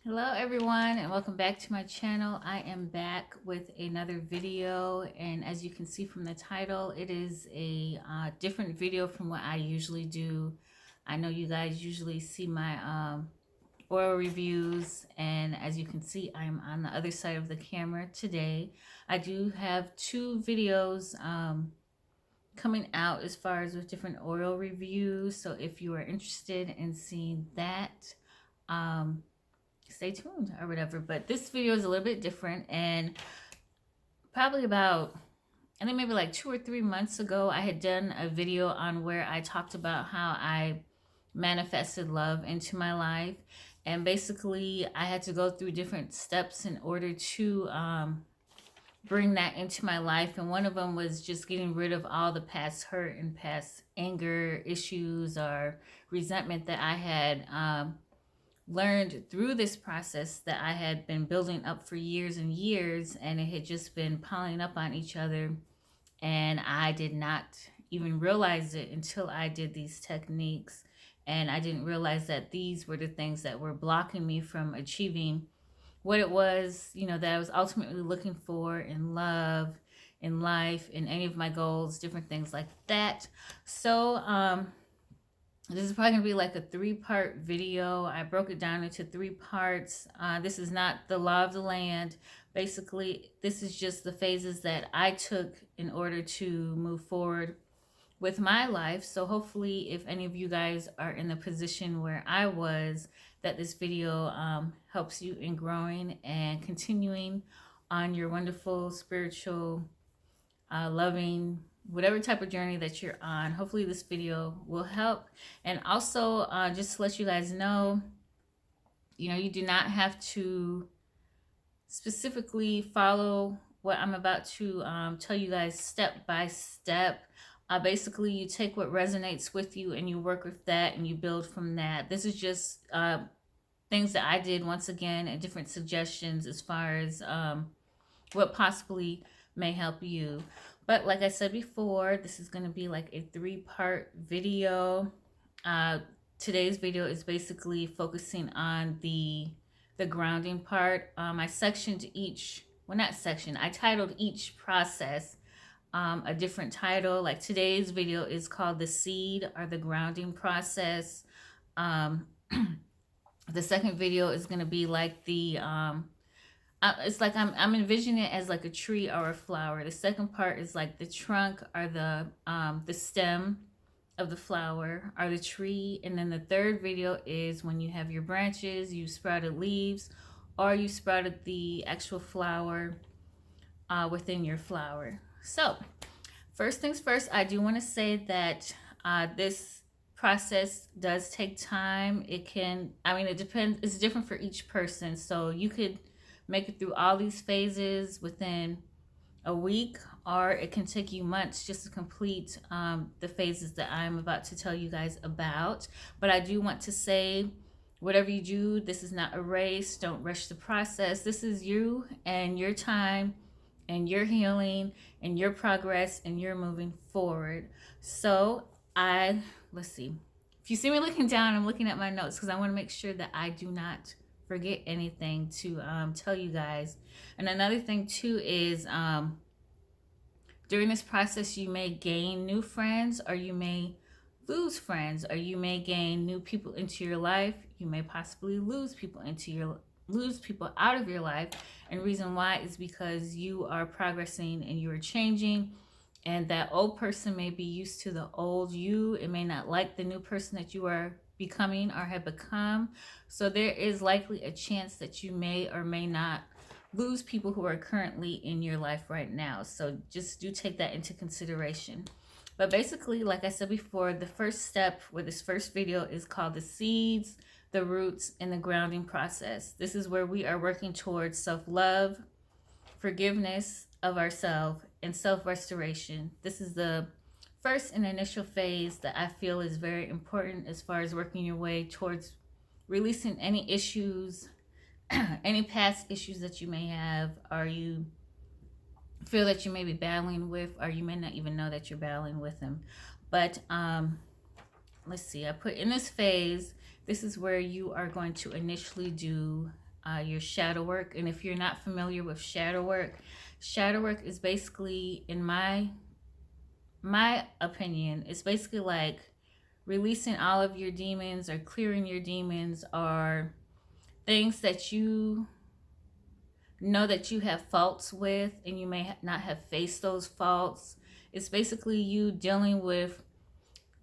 Hello everyone and welcome back to my channel. I am back with another video, and as you can see from the title, it is a different video from what I usually do. I know you guys usually see my oil reviews, and as you can see, I'm on the other side of the camera today. I do have two videos coming out as far as with different oil reviews, so if you are interested in seeing that, stay tuned or whatever. But this video is a little bit different, and probably about, I think maybe like 2 or 3 months ago, I had done a video on where I talked about how I manifested love into my life. And basically I had to go through different steps in order to bring that into my life. And one of them was just getting rid of all the past hurt and past anger issues or resentment that I had learned through this process that I had been building up for years and years, and it had just been piling up on each other, and I did not even realize it until I did these techniques. And I didn't realize that these were the things that were blocking me from achieving what it was, that I was ultimately looking for in love, in life, in any of my goals, different things like that. So this is probably gonna be like a 3-part video. I broke it down into 3 parts. This is not the law of the land. Basically, this is just the phases that I took in order to move forward with my life. So hopefully, if any of you guys are in the position where I was, that this video helps you in growing and continuing on your wonderful spiritual, loving, whatever type of journey that you're on. Hopefully this video will help. And also, just to let you guys know, you do not have to specifically follow what I'm about to tell you guys step by step. Basically, you take what resonates with you and you work with that and you build from that. This is just things that I did, once again, and different suggestions as far as what possibly may help you. But like I said before, this is going to be like a 3-part video. Today's video is basically focusing on the grounding part. I sectioned each, well, not sectioned, I titled each process a different title. Like today's video is called the seed or the grounding process. The second video is going to be like the it's like I'm envisioning it as like a tree or a flower. The second part is like the trunk or the stem of the flower or the tree. And then the third video is when you have your branches, you sprouted leaves, or you sprouted the actual flower within your flower. So first things first, I do want to say that this process does take time. It depends. It's different for each person. So you could make it through all these phases within a week, or it can take you months just to complete the phases that I'm about to tell you guys about. But I do want to say, whatever you do, this is not a race. Don't rush the process. This is you and your time and your healing and your progress and you're moving forward. So let's see. If you see me looking down, I'm looking at my notes because I want to make sure that I do not forget anything to tell you guys. And another thing too is during this process, you may gain new friends, or you may lose friends, or you may gain new people into your life. You may possibly lose people out of your life. And reason why is because you are progressing and you are changing, and that old person may be used to the old you. It may not like the new person that you are becoming or have become. So there is likely a chance that you may or may not lose people who are currently in your life right now. So just do take that into consideration. But basically, like I said before, the first step with this first video is called the seeds, the roots, and the grounding process. This is where we are working towards self-love, forgiveness of ourselves, and self-restoration. This is the first and initial phase that I feel is very important as far as working your way towards releasing any issues, any past issues that you may have, or you feel that you may be battling with, or you may not even know that you're battling with them. But let's see, I put in this phase, this is where you are going to initially do your shadow work. And if you're not familiar with shadow work is basically, in my opinion, it's basically like releasing all of your demons or clearing your demons, or things that you know that you have faults with and you may not have faced those faults. It's basically you dealing with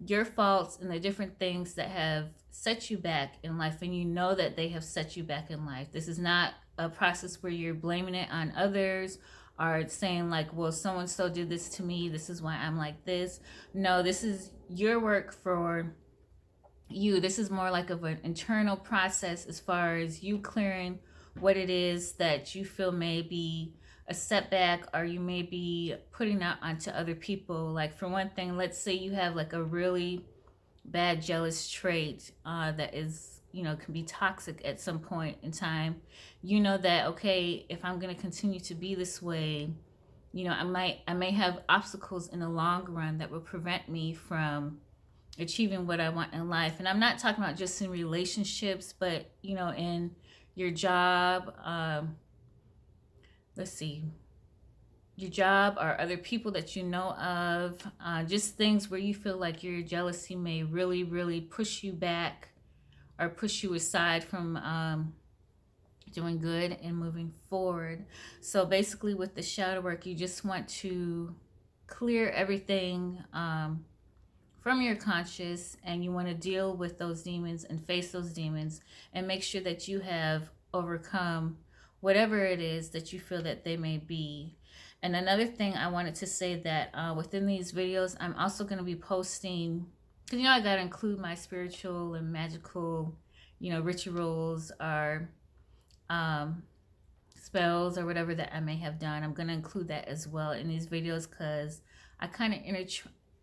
your faults and the different things that have set you back in life, and you know that they have set you back in life. This is not a process where you're blaming it on others or saying like, well, so and so did this to me, this is why I'm like this. No, this is your work for you. This is more like of an internal process as far as you clearing what it is that you feel may be a setback, or you may be putting out onto other people. Like, for one thing, let's say you have like a really bad jealous trait that is, can be toxic at some point in time. You know that, okay, if I'm going to continue to be this way, I may have obstacles in the long run that will prevent me from achieving what I want in life. And I'm not talking about just in relationships, but in your job, let's see, your job or other people that you know of, just things where you feel like your jealousy may really, really push you back or push you aside from doing good and moving forward. So basically with the shadow work, you just want to clear everything from your conscious, and you want to deal with those demons and face those demons and make sure that you have overcome whatever it is that you feel that they may be. And another thing I wanted to say, that within these videos, I'm also going to be posting, because I got to include my spiritual and magical, rituals or spells or whatever that I may have done. I'm going to include that as well in these videos, because I kind of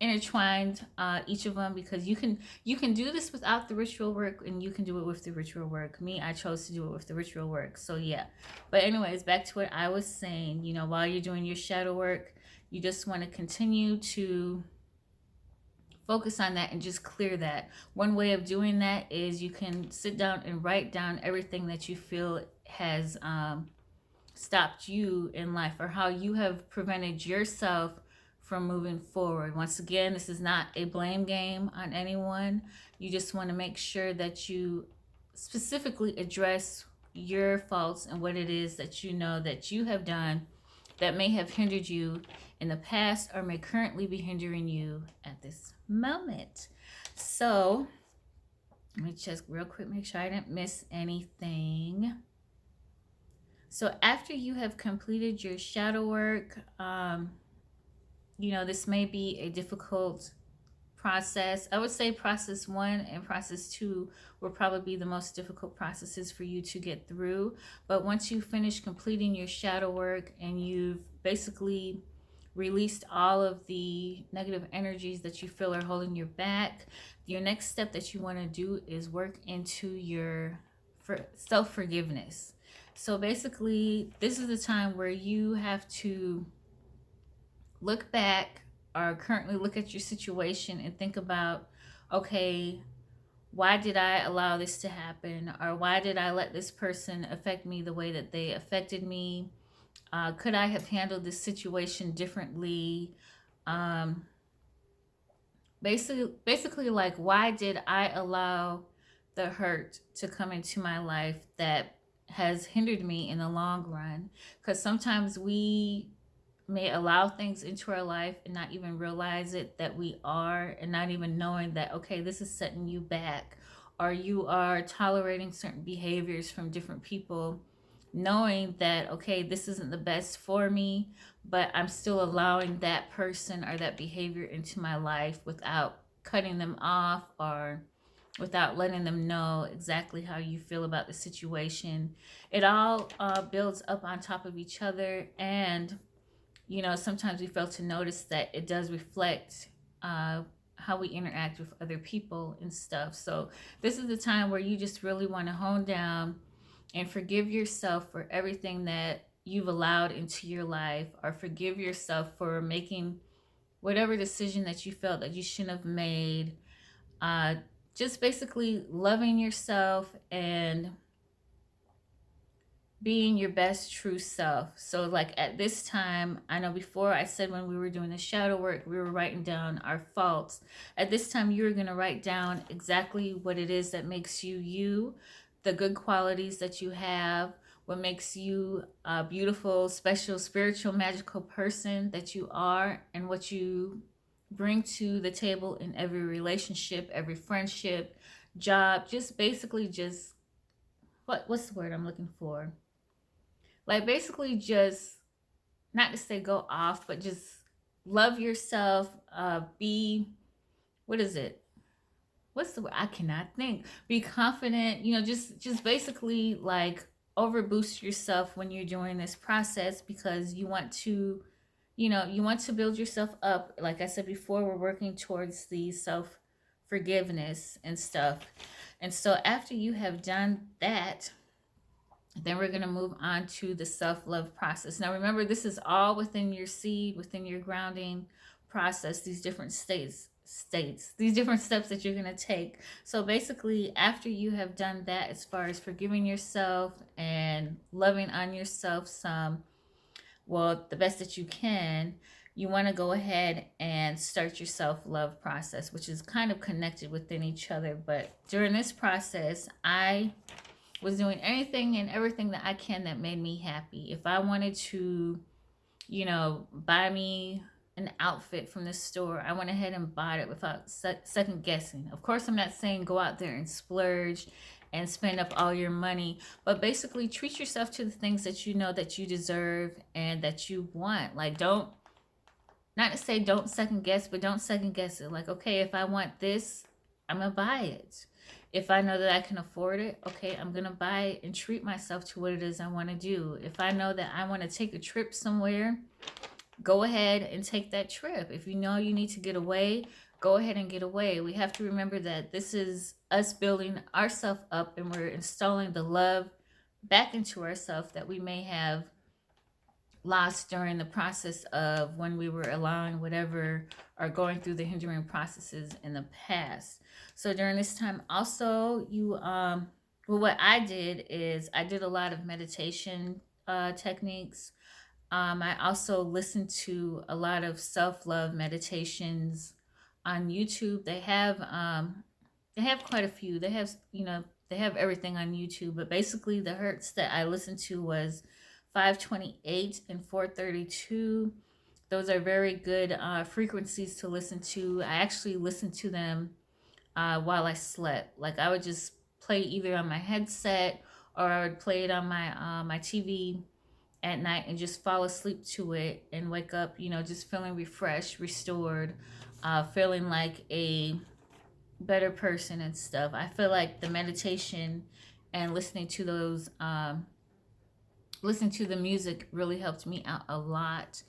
intertwined each of them, because you can do this without the ritual work, and you can do it with the ritual work. Me, I chose to do it with the ritual work. So yeah, but anyways, back to what I was saying. While you're doing your shadow work, you just want to continue to focus on that and just clear that. One way of doing that is you can sit down and write down everything that you feel has stopped you in life, or how you have prevented yourself from moving forward. Once again, this is not a blame game on anyone. You just want to make sure that you specifically address your faults and what it is that you know that you have done that may have hindered you in the past, or may currently be hindering you at this moment. So let me just real quick make sure I didn't miss anything. So after you have completed your shadow work, this may be a difficult process. I would say process 1 and process 2 will probably be the most difficult processes for you to get through. But once you finish completing your shadow work and you've basically released all of the negative energies that you feel are holding you back, your next step that you want to do is work into your self-forgiveness. So basically, this is the time where you have to look back, or currently look at your situation and think about, okay, why did I allow this to happen? Or why did I let this person affect me the way that they affected me? Could I have handled this situation differently? Basically, like, why did I allow the hurt to come into my life that has hindered me in the long run? Because sometimes we may allow things into our life and not even realize it, that we are, and not even knowing that, okay, this is setting you back, or you are tolerating certain behaviors from different people, knowing that, okay, this isn't the best for me, but I'm still allowing that person or that behavior into my life without cutting them off, or without letting them know exactly how you feel about the situation. It all builds up on top of each other, and sometimes we fail to notice that it does reflect how we interact with other people and stuff. So this is the time where you just really want to hone down and forgive yourself for everything that you've allowed into your life, or forgive yourself for making whatever decision that you felt that you shouldn't have made. Just basically loving yourself and being your best true self. So like at this time, I know before I said when we were doing the shadow work, we were writing down our faults. At this time, you're going to write down exactly what it is that makes you you, the good qualities that you have, what makes you a beautiful, special, spiritual, magical person that you are, and what you bring to the table in every relationship, every friendship, job, just basically just what's the word I'm looking for? Like basically just not to say go off, but just love yourself, be what is it? What's the word? I cannot think. Be confident, just basically like overboost yourself when you're doing this process because you want to, you want to build yourself up. Like I said before, we're working towards the self forgiveness and stuff. And so after you have done that, then we're going to move on to the self-love process. Now remember, this is all within your seed, within your grounding process, these different these different steps that you're going to take. So basically, after you have done that, as far as forgiving yourself and loving on yourself some, well, the best that you can, you want to go ahead and start your self-love process, which is kind of connected within each other. But during this process, I was doing anything and everything that I can that made me happy. If I wanted to, buy me an outfit from the store, I went ahead and bought it without second guessing. Of course, I'm not saying go out there and splurge and spend up all your money, but basically treat yourself to the things that you know that you deserve and that you want. Like don't second guess, but don't second guess it. Like, okay, if I want this, I'm gonna buy it. If I know that I can afford it, okay, I'm gonna buy it and treat myself to what it is I want to do. If I know that I want to take a trip somewhere, go ahead and take that trip. If you know you need to get away, go ahead and get away. We have to remember that this is us building ourselves up and we're installing the love back into ourselves that we may have lost during the process of when we were allowing whatever or going through the hindering processes in the past. So during this time also, what I did is I did a lot of meditation techniques. I also listened to a lot of self-love meditations on YouTube. They have quite a few. They have everything on YouTube, but basically the hertz that I listened to was 528 and 432. Those are very good frequencies to listen to. I actually listened to them while I slept. Like I would just play either on my headset or I would play it on my TV at night and just fall asleep to it and wake up, just feeling refreshed, restored, feeling like a better person and stuff. I feel like the meditation and listening to the music really helped me out a lot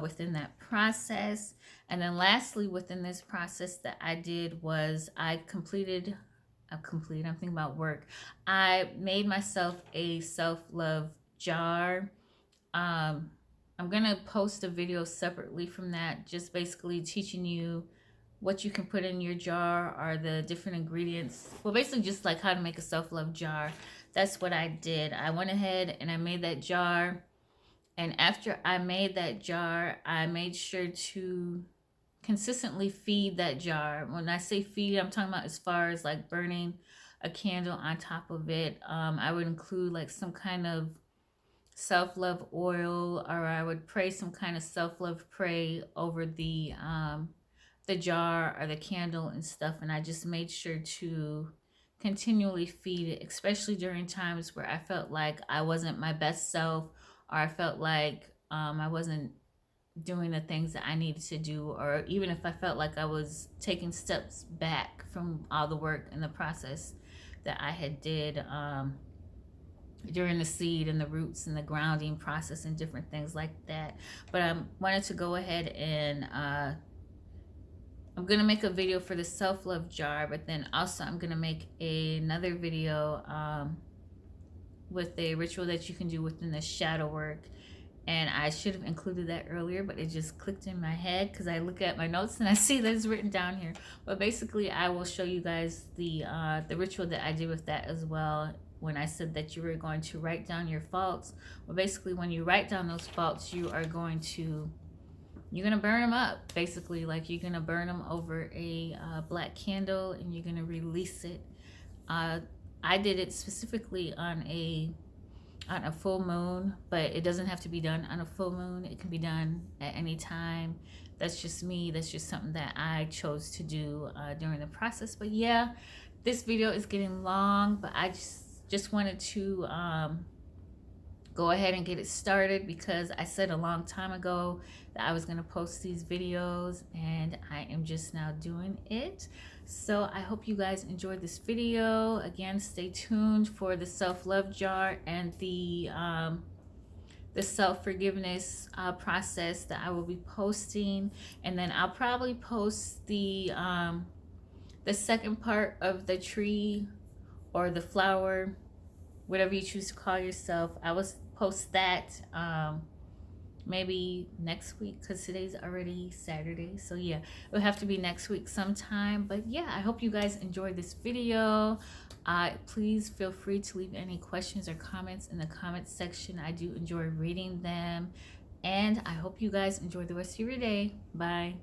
within that process. And then lastly, within this process that I did was I'm thinking about work. I made myself a self-love jar. I'm going to post a video separately from that, just basically teaching you what you can put in your jar or the different ingredients. Well, basically just like how to make a self-love jar. That's what I did. I went ahead and I made that jar. And after I made that jar, I made sure to consistently feed that jar. When I say feed, I'm talking about as far as like burning a candle on top of it. I would include like some kind of self-love oil, or I would pray some kind of self-love pray over the jar or the candle and stuff. And I just made sure to continually feed it, especially during times where I felt like I wasn't my best self, or I felt like I wasn't doing the things that I needed to do, or even if I felt like I was taking steps back from all the work and the process that I had did during the seed and the roots and the grounding process and different things like that. But I wanted to go ahead and I'm going to make a video for the self-love jar, but then also I'm going to make another video with a ritual that you can do within the shadow work. And I should have included that earlier, but it just clicked in my head because I look at my notes and I see that it's written down here. But basically, I will show you guys the ritual that I did with that as well. When I said that you were going to write down your faults, well, basically, when you write down those faults, you're gonna burn them up. Basically, like you're gonna burn them over a black candle, and you're gonna release it. I did it specifically on a full moon, but it doesn't have to be done on a full moon. It can be done at any time. That's just me. That's just something that I chose to do during the process. But yeah, this video is getting long, but I just wanted to go ahead and get it started because I said a long time ago that I was going to post these videos, and I am just now doing it. So I hope you guys enjoyed this video. Again, stay tuned for the self-love jar and the self-forgiveness process that I will be posting, and then I'll probably post the second part of the tree or the flower, whatever you choose to call yourself. I will post that maybe next week because today's already Saturday. So yeah, it'll have to be next week sometime. But yeah, I hope you guys enjoyed this video. Please feel free to leave any questions or comments in the comment section. I do enjoy reading them. And I hope you guys enjoy the rest of your day. Bye.